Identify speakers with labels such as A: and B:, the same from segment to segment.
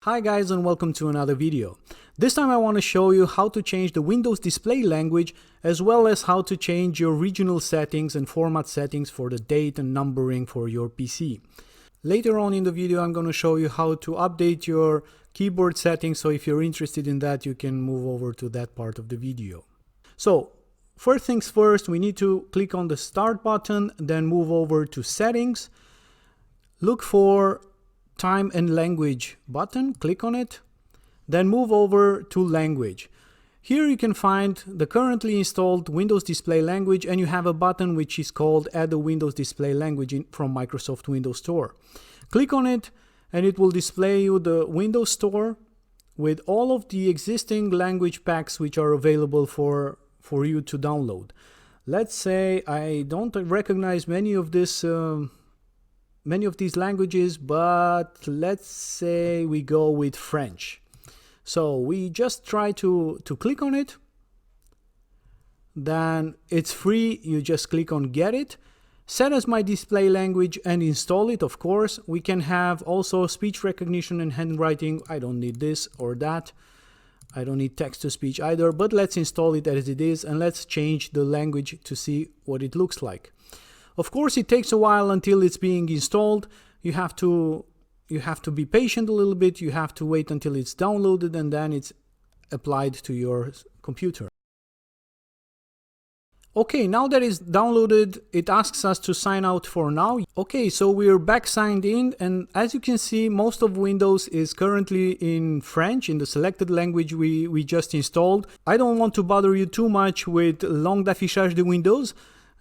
A: Hi guys, and welcome to another video. This time I want to show you how to change the Windows display language as well as how to change your regional settings and format settings for the date and numbering for your PC. Later on in the video I'm going to show you how to update your keyboard settings, so if you're interested in that you can move over to that part of the video. So first things first, we need to click on the Start button, then move over to Settings, look for Time and Language button, click on it, then move over to Language. Here you can find the currently installed Windows Display Language, and you have a button which is called Add a Windows Display Language from Microsoft Windows Store. Click on it and it will display you the Windows Store with all of the existing language packs which are available for you to download. Let's say I don't recognize many of these languages, but let's say we go with French. So we just try to click on it, then it's free, you just click on Get It, set as my display language and install it. Of course, we can have also speech recognition and handwriting. I don't need this or that. I don't need text to speech either, but let's install it as it is and let's change the language to see what it looks like. Of course, it takes a while until it's being installed. You have to be patient a little bit. You have to wait until it's downloaded and then it's applied to your computer. Okay, now that it's downloaded, it asks us to sign out for now. Okay, so we're back signed in, and as you can see, most of Windows is currently in French, in the selected language we just installed. I don't want to bother you too much with langue d'affichage de Windows.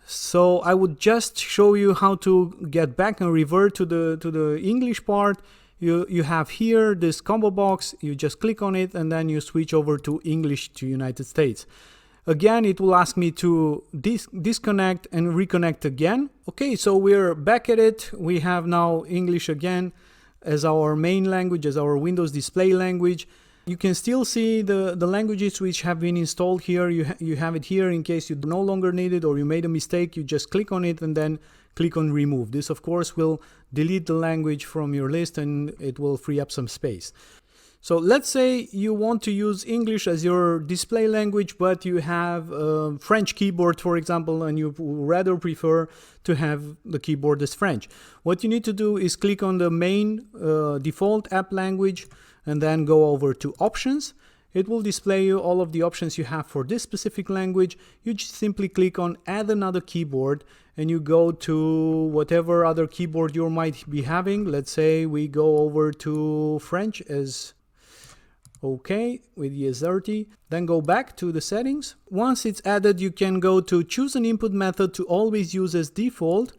A: So I would just show you how to get back and revert to the English part. You have here this combo box, you just click on it and then you switch over to English to United States. Again, it will ask me to disconnect and reconnect again. Okay, so we're back at it. We have now English again as our main language, as our Windows display language. You can still see the languages which have been installed here. You have it here in case you no longer need it or you made a mistake. You just click on it and then click on remove. This of course will delete the language from your list and it will free up some space. So let's say you want to use English as your display language, but you have a French keyboard, for example, and you rather prefer to have the keyboard as French. What you need to do is click on the main default app language and then go over to Options. It will display you all of the options you have for this specific language. You just simply click on Add another keyboard and you go to whatever other keyboard you might be having. Let's say we go over to French as OK with ES30, then go back to the settings. Once it's added, you can go to choose an input method to always use as default,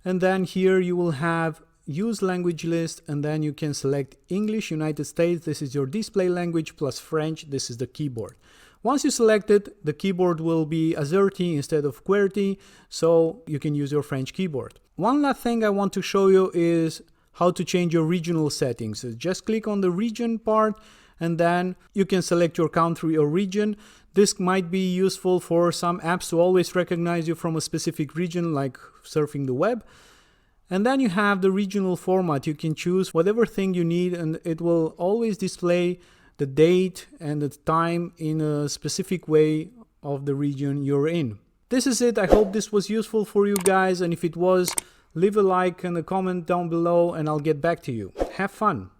A: and then here you will have use language list, and then you can select English United States. This is your display language, plus French. This is the keyboard. Once you select it, the keyboard will be AZERTY instead of QWERTY, so you can use your French keyboard. One last thing I want to show you is how to change your regional settings. So just click on the region part and then you can select your country or region. This might be useful for some apps to always recognize you from a specific region, like surfing the web. And then you have the regional format. You can choose whatever thing you need and it will always display the date and the time in a specific way of the region you're in. This is it. I hope this was useful for you guys, and if it was, leave a like and a comment down below and I'll get back to you. Have fun!